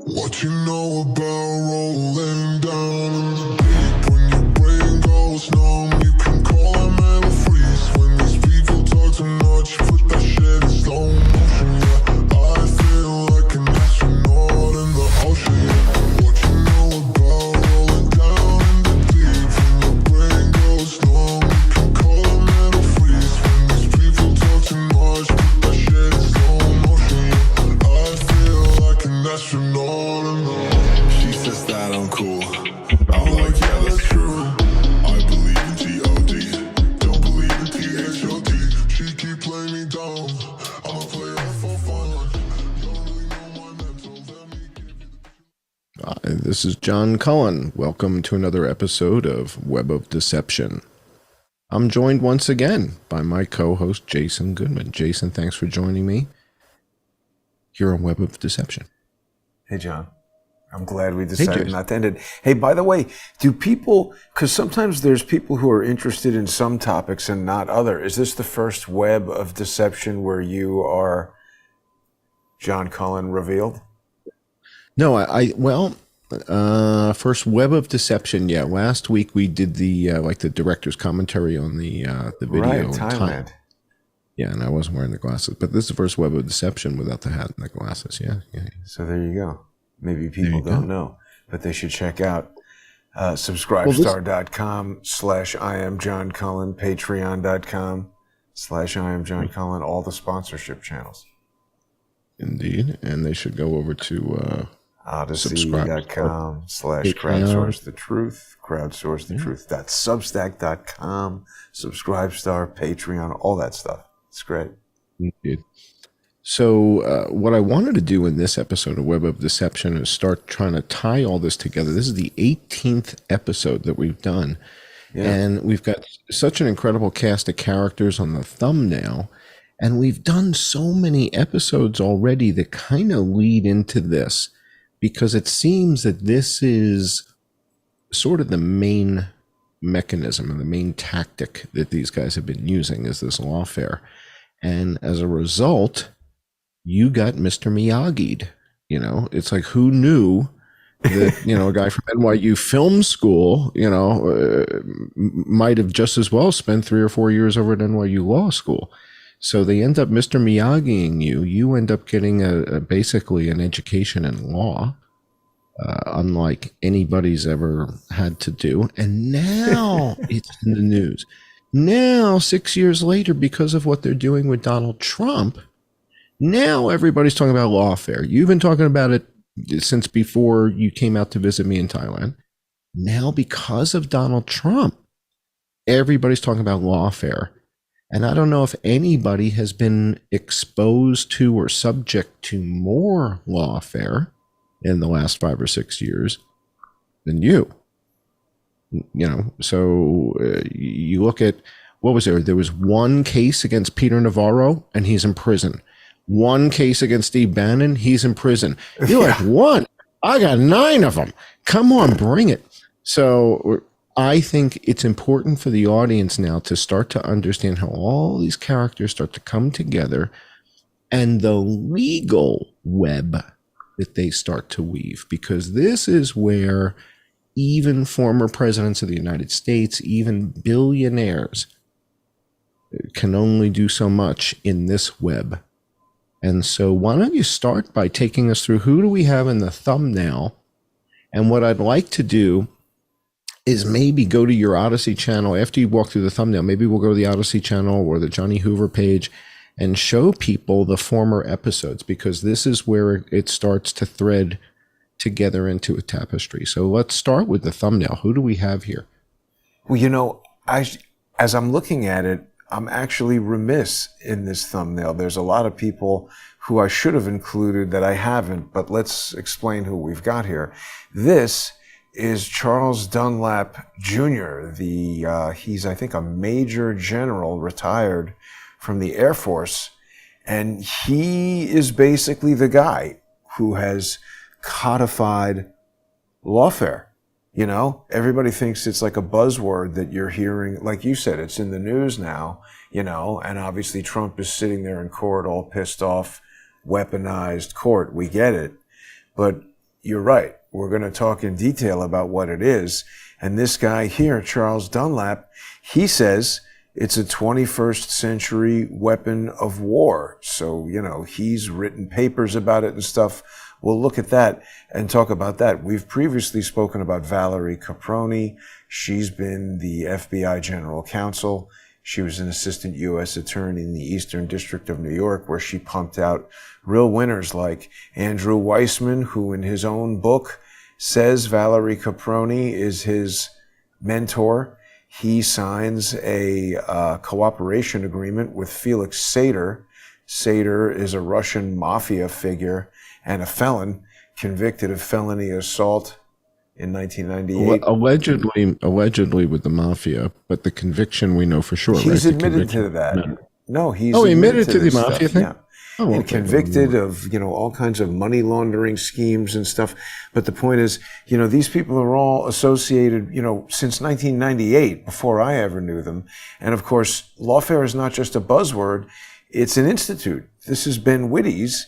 What you know about rolling down in the deep? When your brain goes numb, you can call a mental freeze. When these people talk too much, put that shit in slow motion, yeah. I feel like an astronaut in the ocean, yeah. What you know about rolling down in the deep? When your brain goes numb, you can call a mental freeze. When these people talk too much, put that shit in slow motion, yeah. I feel like an astronaut. She says that I'm cool. I'm like, yeah, that's true. I believe in G-O-D. Don't believe in T-H-O-D. She keep playing me down. I'ma play her for fun. Don't really know my mental. Let me give you the... Hi, this is John Cullen. Welcome to another episode of Webb of Deception. I'm joined once again by my co-host, Jason Goodman. Jason, thanks for joining me here on Webb of Deception. Hey, John. I'm glad we decided not to end it. Hey, by the way, do people, because sometimes there's people who are interested in some topics and not other. Is this the first Web of Deception where you are John Cullen revealed? No, first Web of Deception. Yeah, last week we did the the director's commentary on the video. Right, Thailand. Yeah, and I wasn't wearing the glasses, but this is the first Web of Deception without the hat and the glasses. Yeah. So there you go. Maybe people don't know, but they should check out subscribestar.com/I am John Cullen, patreon.com/I am John Cullen, all the sponsorship channels. Indeed, and they should go over to odyssey.com/crowdsource the truth, crowdsource the truth.substack.com, Subscribestar, Patreon, all that stuff. It's great. Indeed. So what I wanted to do in this episode of Web of Deception is start trying to tie all this together. This is the 18th episode that we've done. Yeah. And we've got such an incredible cast of characters on the thumbnail. And we've done so many episodes already that kind of lead into this, because it seems that this is sort of the main mechanism and the main tactic that these guys have been using is this lawfare. And as a result, you got Mr. Miyagi'd. It's like, who knew that, a guy from NYU film school, might have just as well spent 3 or 4 years over at NYU law school. So they end up Mr. Miyagi'ing you. You end up getting basically an education in law, unlike anybody's ever had to do. And now it's in the news. Now, 6 years later, because of what they're doing with Donald Trump, now everybody's talking about lawfare. You've been talking about it since before you came out to visit me in Thailand. Now, because of Donald Trump, everybody's talking about lawfare. And I don't know if anybody has been exposed to or subject to more lawfare in the last 5 or 6 years than you. So you look at, what was there? There was one case against Peter Navarro, and he's in prison. One case against Steve Bannon, he's in prison. You're like, one? I got 9 of them. Come on, bring it. So I think it's important for the audience now to start to understand how all these characters start to come together and the legal web that they start to weave, because this is where even former presidents of the United States, even billionaires, can only do so much in this web. And so why don't you start by taking us through who do we have in the thumbnail? And what I'd like to do is maybe go to your Odyssey channel. After you walk through the thumbnail, maybe we'll go to the Odyssey channel or the Johnny Hoover page and show people the former episodes, because this is where it starts to thread together into a tapestry. So let's start with the thumbnail. Who do we have here? Well, as I'm looking at it, I'm actually remiss in this thumbnail. There's a lot of people who I should have included that I haven't, but let's explain who we've got here. This is Charles Dunlap Jr. He's, I think, a major general, retired from the Air Force, and he is basically the guy who has codified lawfare. You know, everybody thinks it's like a buzzword that you're hearing. Like you said, it's in the news now, you know, and obviously Trump is sitting there in court all pissed off, weaponized court. We get it. But you're right. We're going to talk in detail about what it is. And this guy here, Charles Dunlap, he says it's a 21st century weapon of war. So, you know, he's written papers about it and stuff. We'll look at that and talk about that. We've previously spoken about Valerie Caproni. She's been the FBI general counsel. She was an assistant U.S. attorney in the Eastern District of New York, where she pumped out real winners like Andrew Weissman, who in his own book says Valerie Caproni is his mentor. He signs a cooperation agreement with Felix Sater. Sater is a Russian mafia figure and a felon convicted of felony assault in 1998. Allegedly with the mafia, but the conviction we know for sure. He's right? admitted to that. No, he's he admitted to the mafia stuff. thing? Yeah. Oh, And okay. convicted of, you know, all kinds of money laundering schemes and stuff. But the point is, you know, these people are all associated, you know, since 1998, before I ever knew them. And of course, lawfare is not just a buzzword. It's an institute. This is Ben Wittes.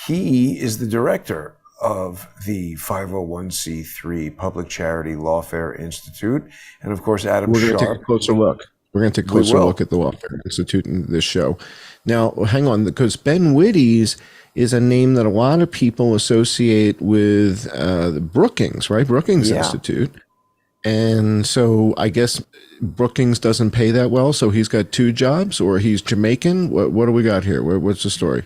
He is the director of the 501c3 Public Charity Lawfare Institute. And of course, Adam We're going Sharp. to take a closer look. We're going to take a closer look at the Lawfare Institute in this show. Now, hang on, because Ben Wittes is a name that a lot of people associate with the Brookings, right? Brookings Institute. And so I guess Brookings doesn't pay that well, so he's got two jobs, or he's Jamaican. What do we got here? What's the story?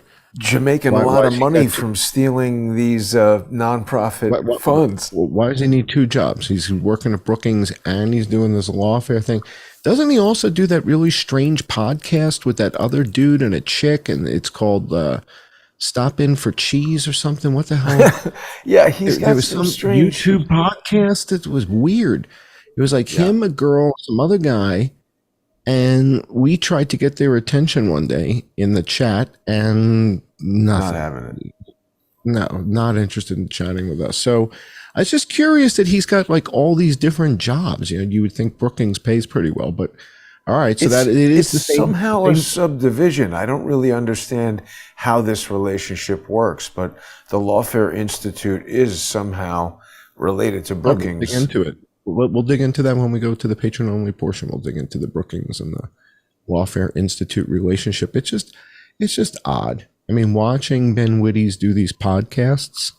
Making a lot of money from stealing these nonprofit funds. Why does he need two jobs? He's working at Brookings and he's doing this lawfare thing. Doesn't he also do that really strange podcast with that other dude and a chick, and it's called Stop In for Cheese or something? What the hell? Yeah, he's got there was some some strange YouTube podcast that was weird. It was like him, a girl, some other guy, and we tried to get their attention one day in the chat, and nothing. Not having it. No, not interested in chatting with us. So I was just curious that he's got like all these different jobs. You know, you would think Brookings pays pretty well, but all right. So that it is the same, somehow a subdivision. I don't really understand how this relationship works, but the Lawfare Institute is somehow related to Brookings. We'll dig into it. We'll dig into that when we go to the patron-only portion. We'll dig into the Brookings and the Lawfare Institute relationship. It's just odd. I mean, watching Ben Wittes do these podcasts,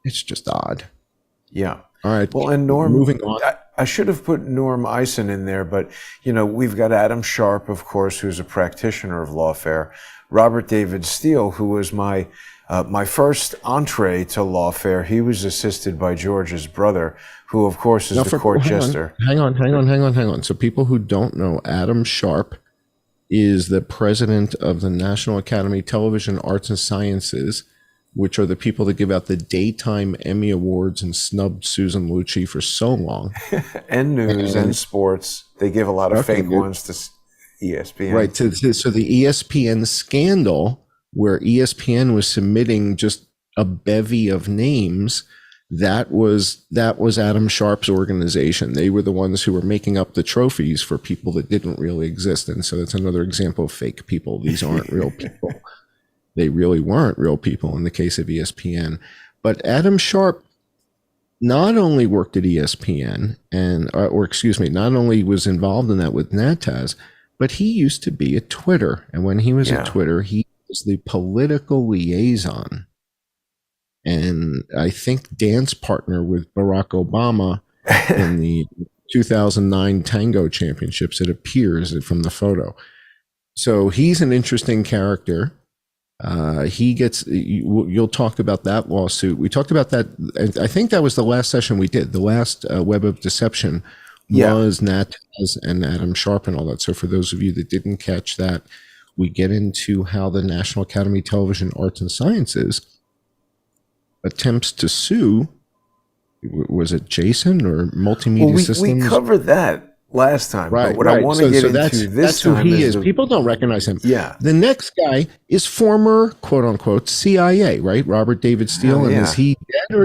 it's just odd. Yeah. All right. Well, and Norm, moving on. I should have put Norm Eisen in there, but, you know, we've got Adam Sharp, of course, who's a practitioner of lawfare. Robert David Steele, who was my first entree to lawfare. He was assisted by George's brother, who, of course, is the court jester. Hang on. So people who don't know, Adam Sharp is the president of the National Academy Television Arts and Sciences, which are the people that give out the Daytime Emmy Awards and snubbed Susan Lucci for so long. And news and sports. They give a lot of fake ones to ESPN. Right. So the ESPN scandal, where ESPN was submitting just a bevy of names, that was Adam Sharp's organization. They were the ones who were making up the trophies for people that didn't really exist. And so that's another example of fake people. These aren't real people. They really weren't real people in the case of ESPN. But Adam Sharp not only worked at ESPN not only was involved in that with NATAS, but he used to be at Twitter. And when he was at Twitter, he was the political liaison, and I think dance partner with Barack Obama in the 2009 Tango Championships. It appears from the photo. So he's an interesting character. You'll talk about that lawsuit. We talked about that. I think that was the last session we did. The last Web of Deception was NATAS and Adam Sharp and all that. So for those of you that didn't catch that, we get into how the National Academy Television Arts and Sciences attempts to sue. Was it Jason or Multimedia Systems? We covered that. last time. But Right, what I want to get into that's this who time he is is. People don't recognize him. Yeah. The next guy is former quote unquote CIA, right? Robert David Steele. Hell And yeah.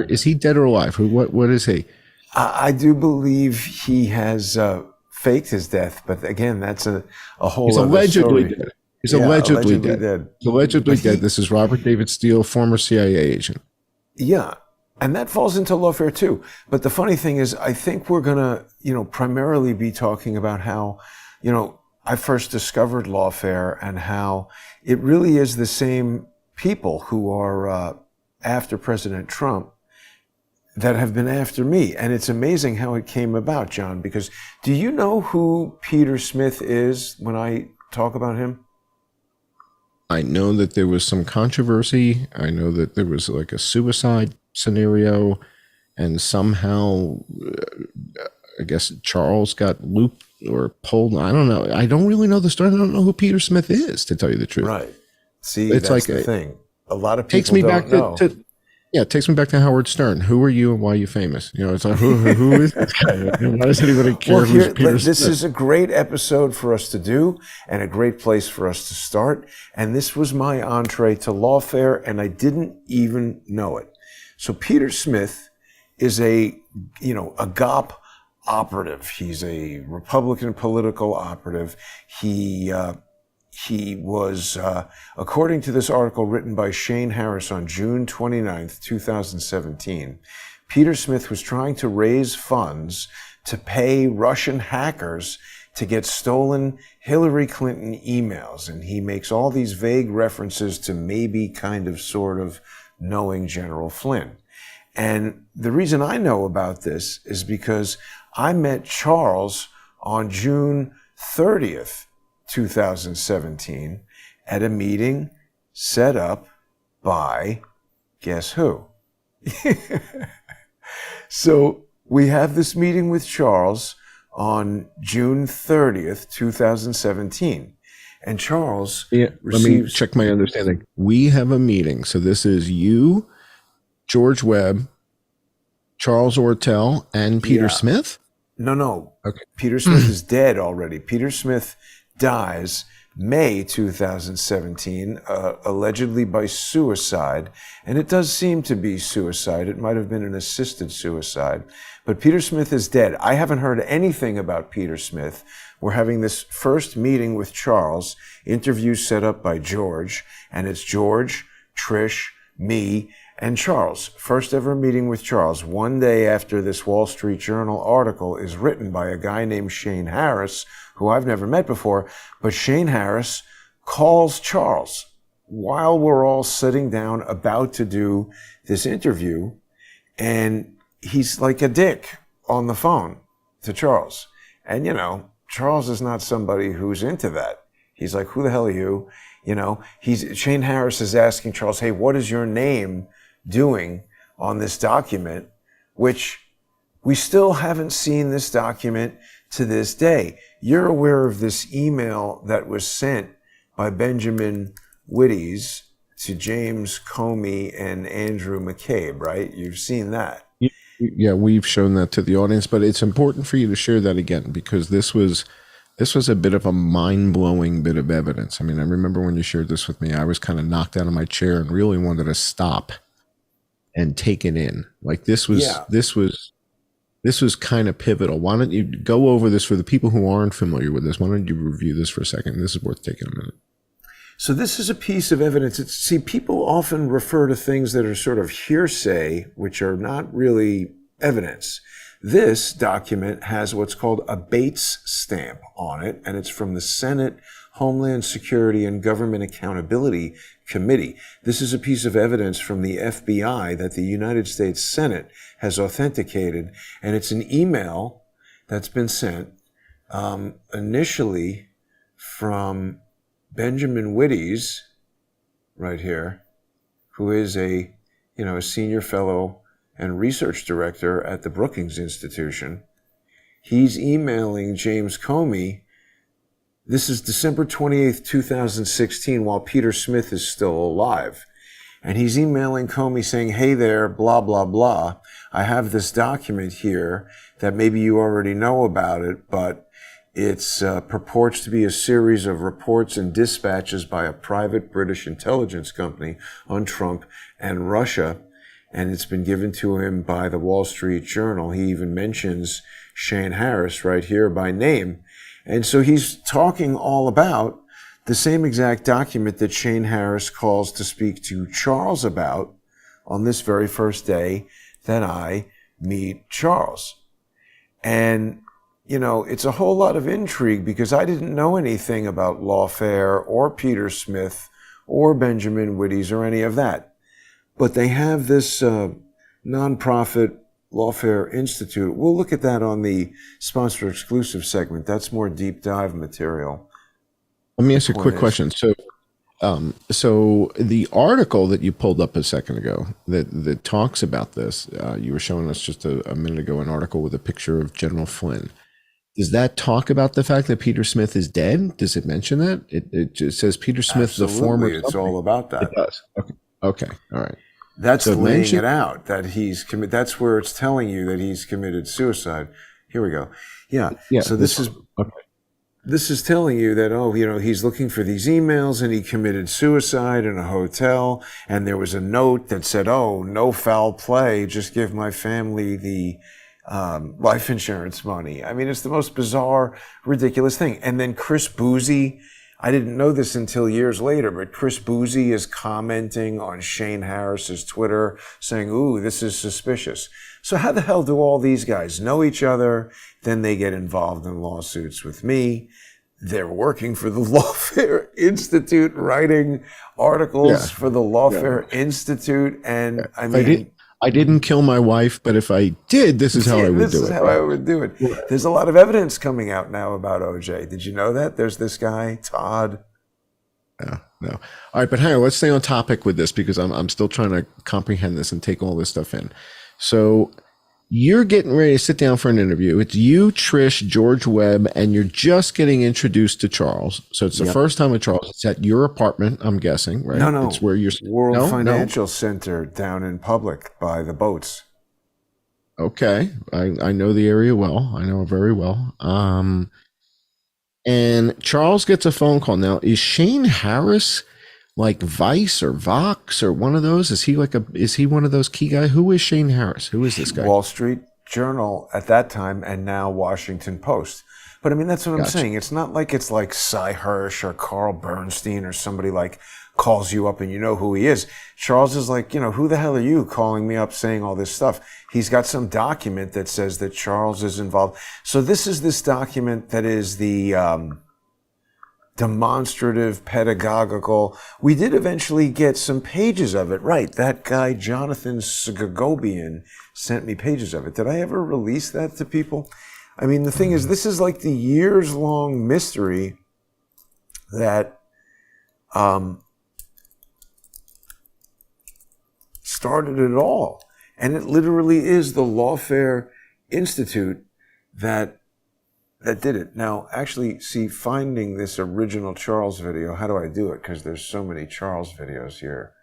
is he dead or alive? What is he? I do believe he has faked his death, but again, that's a whole He's other allegedly story. dead. He's Yeah, allegedly dead. dead. He's allegedly But dead. This is Robert David Steele, former CIA agent. Yeah. And that falls into lawfare too. But the funny thing is, I think we're going to, primarily be talking about how, I first discovered lawfare and how it really is the same people who are after President Trump that have been after me. And it's amazing how it came about, John, because do you know who Peter Smith is when I talk about him? I know that there was some controversy. I know that there was like a suicide scenario, and somehow, I guess Charles got looped or pulled. I don't know. I don't really know the story. I don't know who Peter Smith is, to tell you the truth. Right. See, it's that's like the thing. A lot of people takes me don't back know. It takes me back to Howard Stern. Who are you and why are you famous? It's like, who is this guy? Why does anybody care who's Peter Smith? This is a great episode for us to do and a great place for us to start. And this was my entree to lawfare, and I didn't even know it. So Peter Smith is a GOP operative. He's a Republican political operative. He was, according to this article written by Shane Harris on June 29th, 2017, Peter Smith was trying to raise funds to pay Russian hackers to get stolen Hillary Clinton emails. And he makes all these vague references to maybe kind of sort of knowing General Flynn. And the reason I know about this is because I met Charles on June 30th, 2017, at a meeting set up by, guess who? So we have this meeting with Charles on June 30th, 2017. And Charles let me check my understanding. We have a meeting. So this is you, George Webb, Charles Ortel, and Peter Smith? No. Okay. Peter Smith is dead already. Peter Smith dies May 2017, allegedly by suicide. And it does seem to be suicide. It might have been an assisted suicide. But Peter Smith is dead. I haven't heard anything about Peter Smith. We're having this first meeting with Charles, interview set up by George, and it's George, Trish, me, and Charles. First ever meeting with Charles, one day after this Wall Street Journal article is written by a guy named Shane Harris, who I've never met before, but Shane Harris calls Charles while we're all sitting down about to do this interview, and he's like a dick on the phone to Charles. And, Charles is not somebody who's into that. He's like, who the hell are you? Shane Harris is asking Charles, hey, what is your name doing on this document? Which we still haven't seen this document to this day. You're aware of this email that was sent by Benjamin Wittes to James Comey and Andrew McCabe, right? You've seen that. Yeah, we've shown that to the audience, but it's important for you to share that again, because this was a bit of a mind-blowing bit of evidence. I mean, I remember when you shared this with me, I was kind of knocked out of my chair and really wanted to stop and take it in. Like this was kind of pivotal. Why don't you go over this for the people who aren't familiar with this? Why don't you review this for a second? This is worth taking a minute. So this is a piece of evidence. See, people often refer to things that are sort of hearsay, which are not really evidence. This document has what's called a Bates stamp on it, and it's from the Senate Homeland Security and Government Accountability Committee. This is a piece of evidence from the FBI that the United States Senate has authenticated, and it's an email that's been sent initially from Benjamin Wittes, right here, who is a senior fellow and research director at the Brookings Institution. He's emailing James Comey. This is December 28th, 2016, while Peter Smith is still alive. And he's emailing Comey saying, hey there, blah, blah, blah. I have this document here that maybe you already know about it, but It purports to be a series of reports and dispatches by a private British intelligence company on Trump and Russia, and it's been given to him by the Wall Street Journal. He even mentions Shane Harris right here by name. And so he's talking all about the same exact document that Shane Harris calls to speak to Charles about on this very first day that I meet Charles. And you know, it's a whole lot of intrigue because I didn't know anything about Lawfare or Peter Smith or Benjamin Wittes or any of that. But they have this nonprofit Lawfare Institute. We'll look at that on the sponsor exclusive segment. That's more deep dive material. Let me ask you a quick question. So the article that you pulled up a second ago that talks about this, you were showing us just a minute ago, an article with a picture of General Flynn. Does that talk about the fact that Peter Smith is dead? Does it mention that? It just says Peter Smith, Absolutely, the former. It's all about that. It does. Okay. All right. That's so laying it out that he's committed. That's where it's telling you that he's committed suicide. Here we go. Yeah. So this is telling you that, oh, you know, he's looking for these emails and he committed suicide in a hotel. And there was a note that said, oh, no foul play. Just give my family the life insurance money. I mean, it's the most bizarre, ridiculous thing. And then Chris Boozy, I didn't know this until years later, but Chris Boozy is commenting on Shane Harris's Twitter saying, ooh, this is suspicious. So how the hell do all these guys know each other? Then they get involved in lawsuits with me. They're working for the Lawfare Institute, writing articles for the Lawfare Institute. And I mean, I didn't kill my wife, but if I did, this is how I would do it. This is how I would do it. Yeah. There's a lot of evidence coming out now about OJ. Did you know that? There's this guy, Todd. No. All right, but hang on. Let's stay on topic with this because I'm still trying to comprehend this and take all this stuff in. So you're getting ready to sit down for an interview. It's you, Trish, George Webb, and you're just getting introduced to Charles. So it's the first time with Charles. It's at your apartment, I'm guessing, right? No. It's where you're World Financial Center down in Public by the boats. Okay. I know the area well. I know it very well. And Charles gets a phone call. Now, is Shane Harris like Vice or Vox or one of those? Is he one of those key guys? Who is Shane Harris? Who is this guy? Wall Street Journal at that time and now Washington Post. But I mean, that's what I'm saying. It's not like it's like Cy Hirsch or Carl Bernstein or somebody like calls you up and you know who he is. Charles is like, you know, who the hell are you calling me up saying all this stuff? He's got some document that says that Charles is involved. So this is this document that is the demonstrative, pedagogical. We did eventually get some pages of it. Right. That guy, Jonathan Sagagobian, sent me pages of it. Did I ever release that to people? I mean, the thing is, this is like the years-long mystery that started it all. And it literally is the Lawfare Institute that did it. Now, actually, see, finding this original Charles video, how do I do it? Because there's so many Charles videos here.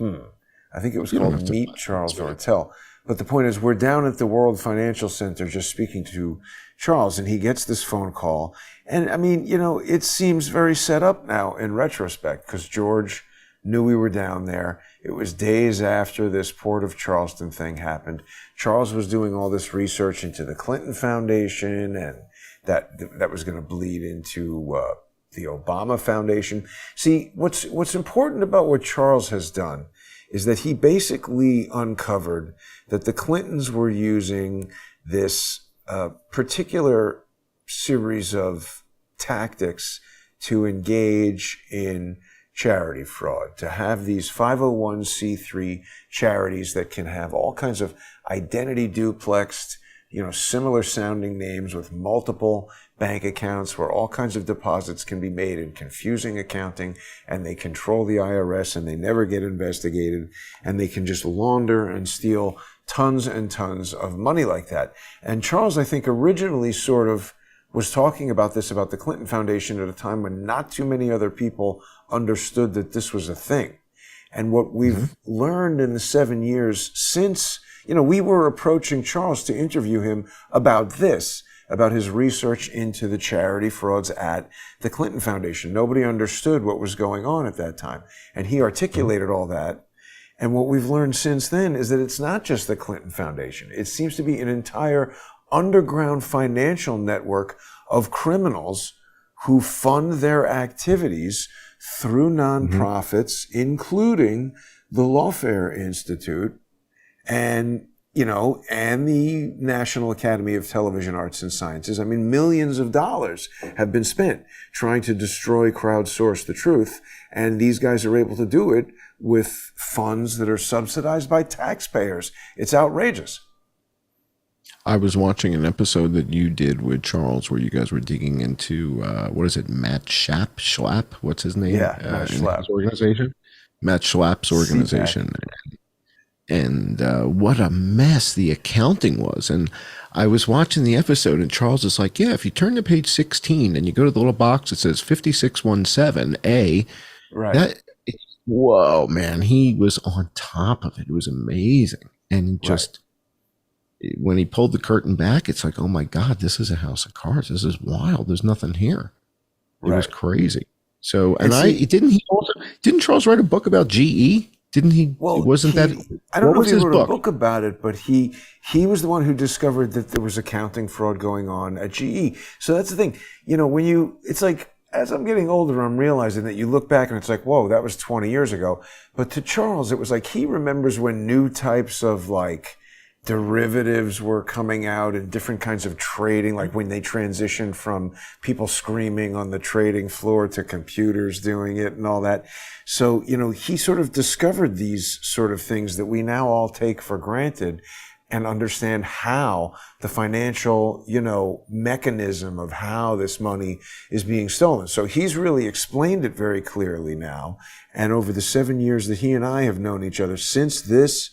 I think it was called Meet Charles Ortel. But the point is, we're down at the World Financial Center just speaking to Charles, and he gets this phone call. And, I mean, you know, it seems very set up now in retrospect, because George knew we were down there. It was days after this Port of Charleston thing happened. Charles was doing all this research into the Clinton Foundation, and that was going to bleed into the Obama Foundation. See, what's important about what Charles has done is that he basically uncovered that the Clintons were using this particular series of tactics to engage in charity fraud, to have these 501c3 charities that can have all kinds of identity duplexed, you know, similar sounding names with multiple bank accounts where all kinds of deposits can be made in confusing accounting, and they control the IRS and they never get investigated, and they can just launder and steal tons and tons of money like that. And Charles, I think, originally sort of was talking about this, about the Clinton Foundation at a time when not too many other people understood that this was a thing. And what we've learned in the 7 years since, you know, we were approaching Charles to interview him about this, about his research into the charity frauds at the Clinton Foundation. Nobody understood what was going on at that time. And he articulated all that. And what we've learned since then is that it's not just the Clinton Foundation. It seems to be an entire underground financial network of criminals who fund their activities through nonprofits, including the Lawfare Institute and the National Academy of Television Arts and Sciences. I mean, millions of dollars have been spent trying to destroy, crowdsource the truth, and these guys are able to do it with funds that are subsidized by taxpayers. It's outrageous. I was watching an episode that you did with Charles where you guys were digging into, what is it, Matt Schlapp? What's his name? Yeah, Matt Schlapp. His organization? Matt Schlapp's organization. And what a mess the accounting was. And I was watching the episode, and Charles is like, yeah, if you turn to page 16 and you go to the little box that says 5617A, right. Whoa, man, he was on top of it. It was amazing. And just when he pulled the curtain back, it's like, oh my God, this is a house of cards. This is wild. There's nothing here. It was crazy. So, and didn't Charles write a book about GE? Didn't he? Well, I don't know if he wrote a book about it, but he was the one who discovered that there was accounting fraud going on at GE. So that's the thing. It's like, as I'm getting older, I'm realizing that you look back and it's like, whoa, that was 20 years ago. But to Charles, it was like he remembers when new types of like derivatives were coming out and different kinds of trading, like when they transitioned from people screaming on the trading floor to computers doing it and all that. So, he sort of discovered these sort of things that we now all take for granted and understand how the financial, mechanism of how this money is being stolen. So he's really explained it very clearly now. And over the 7 years that he and I have known each other since this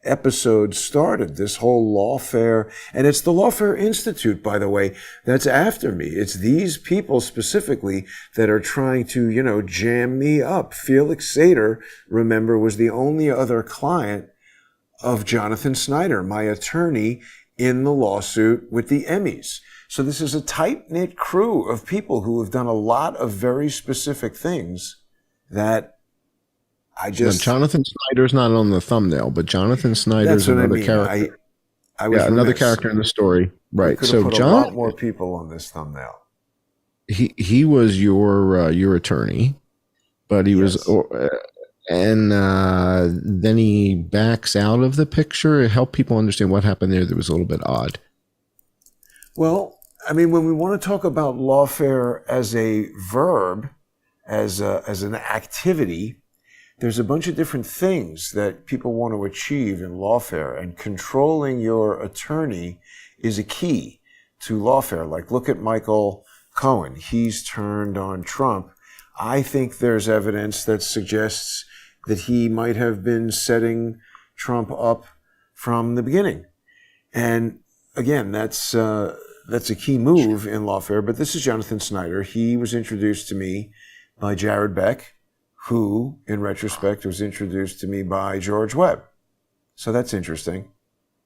episode started, this whole lawfare, and it's the Lawfare Institute, by the way, that's after me. It's these people specifically that are trying to, jam me up. Felix Sater, remember, was the only other client of Jonathan Snyder, my attorney in the lawsuit with the Emmys. So this is a tight-knit crew of people who have done a lot of very specific things that Jonathan Snyder's not on the thumbnail, but Jonathan Snyder's another character. Another character in the story, right? So put a lot more people on this thumbnail. He was your attorney, but he was, and then he backs out of the picture. Help people understand what happened there. That was a little bit odd. Well, I mean, when we want to talk about lawfare as a verb, as an activity, there's a bunch of different things that people want to achieve in lawfare, and controlling your attorney is a key to lawfare. Like, look at Michael Cohen. He's turned on Trump. I think there's evidence that suggests that he might have been setting Trump up from the beginning. And again, that's a key move in lawfare. But this is Jonathan Snyder. He was introduced to me by Jared Beck, who, in retrospect, was introduced to me by George Webb. So that's interesting.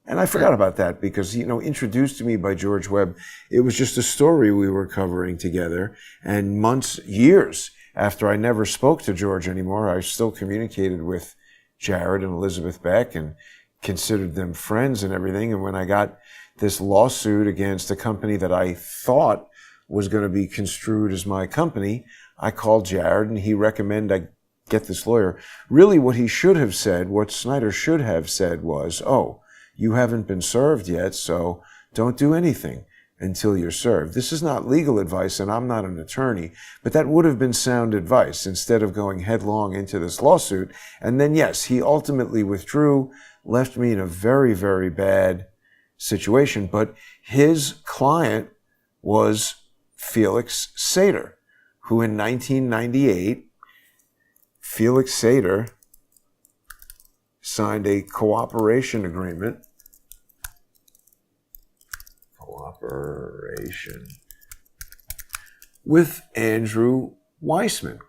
And I forgot about that because, introduced to me by George Webb, it was just a story we were covering together. And years after I never spoke to George anymore, I still communicated with Jared and Elizabeth Beck and considered them friends and everything. And when I got this lawsuit against a company that I thought was going to be construed as my company, I called Jared and he recommended I get this lawyer. Really what he should have said, what Snyder should have said was, oh, you haven't been served yet, so don't do anything until you're served. This is not legal advice and I'm not an attorney, but that would have been sound advice instead of going headlong into this lawsuit. And then, yes, he ultimately withdrew, left me in a very, very bad situation. But his client was Felix Sater, who in 1998, Felix Sater signed a cooperation agreement. With Andrew Weissman,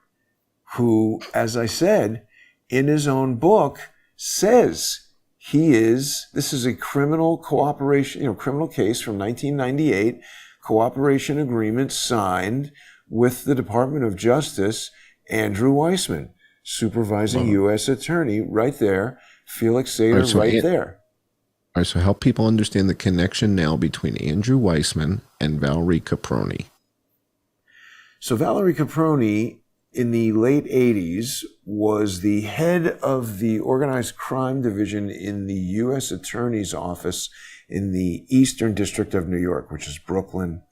who, as I said, in his own book, says This is a criminal cooperation, criminal case from 1998, cooperation agreement signed with the Department of Justice, Andrew Weissman, supervising U.S. attorney, right there, Felix Sater, right there. All right, so help people understand the connection now between Andrew Weissman and Valerie Caproni. So Valerie Caproni, in the late 80s, was the head of the organized crime division in the U.S. Attorney's Office in the Eastern District of New York, which is Brooklyn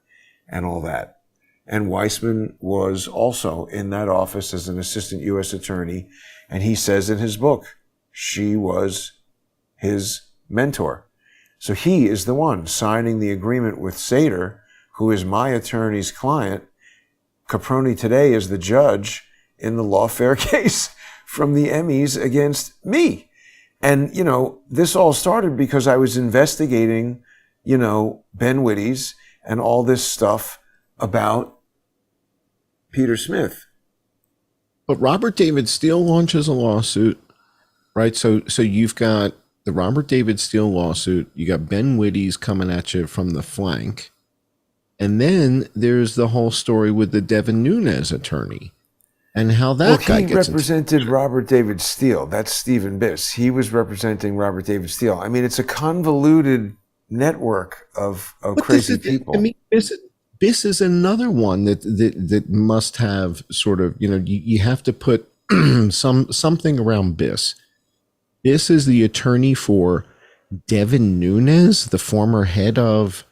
and all that. And Weissman was also in that office as an assistant U.S. attorney. And he says in his book, she was his mentor. So he is the one signing the agreement with Sater, who is my attorney's client. Caproni today is the judge in the Lawfare case from the Emmys against me. And, this all started because I was investigating, Ben Wittes and all this stuff about Peter Smith. But Robert David Steele launches a lawsuit, right? So you've got the Robert David Steele lawsuit. You got Ben Wittes coming at you from the flank. And then there's the whole story with the Devin Nunes attorney and how that guy gets represented Robert David Steele. That's Stephen Biss. He was representing Robert David Steele. I mean, it's a convoluted network of crazy people. I mean, Biss is another one that must have sort of, you have to put something around Biss. Biss is the attorney for Devin Nunes, the former head of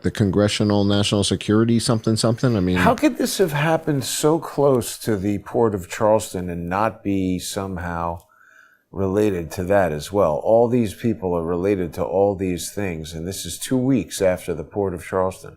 the Congressional National Security something. I mean, how could this have happened so close to the port of Charleston and not be somehow related to that as well? All these people are related to all these things, and this is 2 weeks after the port of Charleston.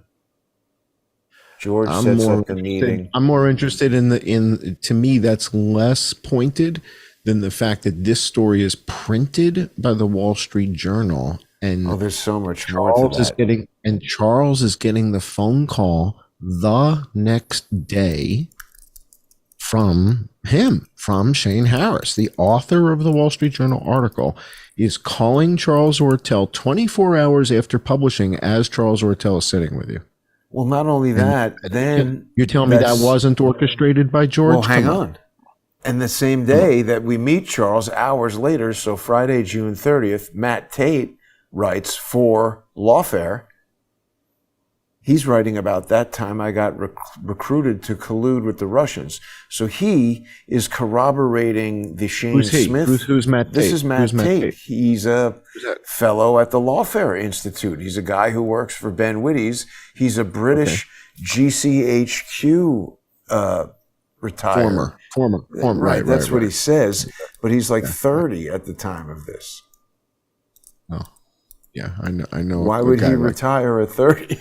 George sets up the meeting. I'm more interested in to me, that's less pointed than the fact that this story is printed by the Wall Street Journal. And there's so much more to that. Charles is getting the phone call the next day from Shane Harris, the author of the Wall Street Journal article, is calling Charles Ortel 24 hours after publishing as Charles Ortel is sitting with you. Well, not only that, then... You're telling me that wasn't orchestrated by George? Well, hang on. And the same day that we meet Charles, hours later, so Friday, June 30th, Matt Tate writes for Lawfare. He's writing about that time I got recruited to collude with the Russians. So he is corroborating the Shane Smith. Who's Matt Tate? This is Matt Tate. He's a fellow at the Lawfare Institute. He's a guy who works for Ben Wittes. He's a British GCHQ retired. Former. Right, that's what he says. But he's like 30 at the time of this. Oh, yeah, I know. Why would he retire at 30?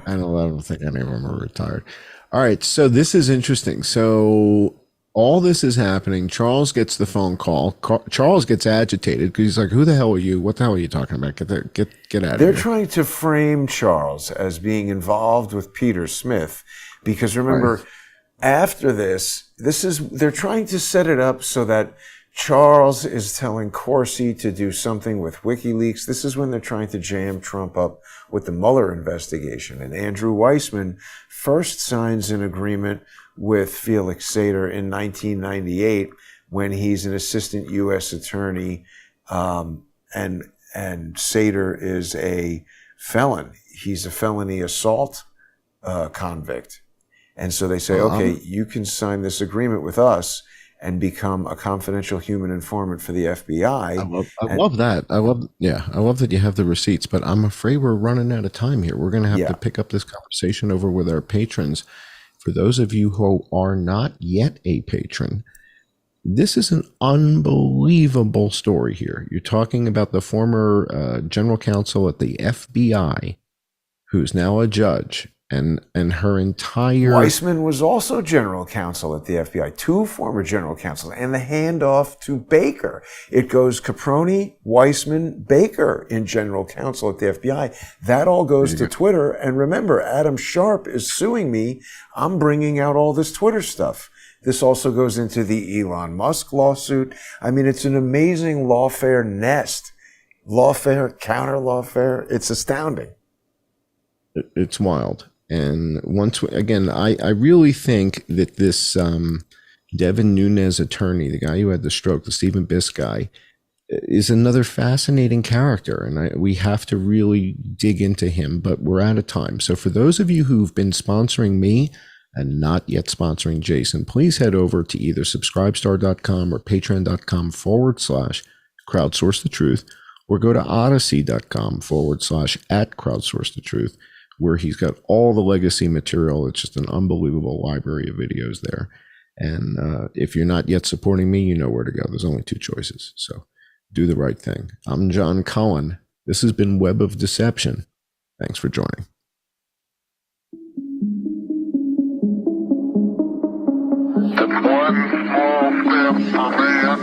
I don't think any of them are retired. All right, so this is interesting. So all this is happening. Charles gets the phone call. Charles gets agitated because he's like, "Who the hell are you? What the hell are you talking about? Get out of here." They're trying to frame Charles as being involved with Peter Smith because remember, after they're trying to set it up so that Charles is telling Corsi to do something with WikiLeaks. This is when they're trying to jam Trump up with the Mueller investigation. And Andrew Weissman first signs an agreement with Felix Sater in 1998 when he's an assistant U.S. attorney, and Sater is a felon. He's a felony assault convict. And so they say, okay, you can sign this agreement with us and become a confidential human informant for the FBI. I love that. I love that you have the receipts, but I'm afraid we're running out of time here. We're going to have to pick up this conversation over with our patrons. For those of you who are not yet a patron, this is an unbelievable story here. You're talking about the former general counsel at the FBI, who's now a judge, and her entire Weissman was also general counsel at the FBI, 2 former general counsels, and the handoff to Baker. It goes Caproni, Weissman, Baker in general counsel at the FBI. That all goes to Twitter. And remember, Adam Sharp is suing me. I'm bringing out all this Twitter stuff. This also goes into the Elon Musk lawsuit. I mean, it's an amazing lawfare nest. Lawfare, counter lawfare. It's astounding. It's wild. And once again, I really think that this Devin Nunes attorney, the guy who had the stroke, the Stephen Biss guy, is another fascinating character. And we have to really dig into him, but we're out of time. So for those of you who've been sponsoring me and not yet sponsoring Jason, please head over to either subscribestar.com or patreon.com/crowdsource the truth, or go to odyssey.com/@crowdsource the truth, where he's got all the legacy material. It's just an unbelievable library of videos there. And if you're not yet supporting me, you know where to go. There's only 2 choices. So do the right thing. I'm John Cohen. This has been Web of Deception. Thanks for joining. It's one small step for man.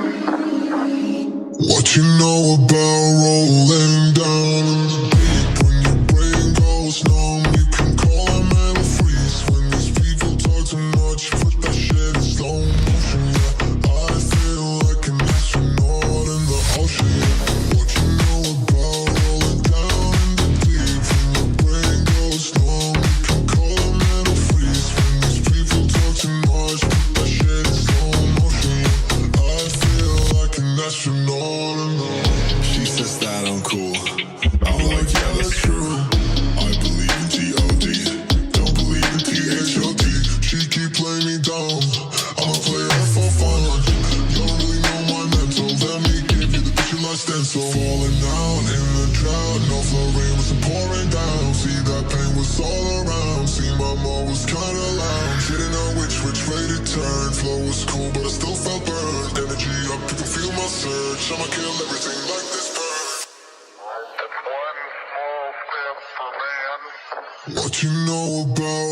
What you know about rolling down in the deep? When your brain goes numb, you can call a mental freeze. When these people talk too much, put that shit in slow motion. Yeah, I feel like an astronaut in the ocean. What you know about rolling down in the deep? When your brain goes numb, you can call a mental freeze. When these people talk too much, put that shit in slow motion. Yeah, I feel like an astronaut in the ocean. She says that I'm cool. I'm like, yeah, that's true. I believe in G-O-D. Don't believe in T-H-O-T. She keep playing me down. I'ma play her for fun. You don't really know my mental. Let me give you the picture like stencil. Falling down in the drought. No flow rain was pouring down. See that pain was all around. See my mom was kinda loud. Didn't know which way to turn. Flow was cool, but I still felt burned. Energy up, you can feel my surge. I'ma kill everything like this bird. It's one small step for man. What you know about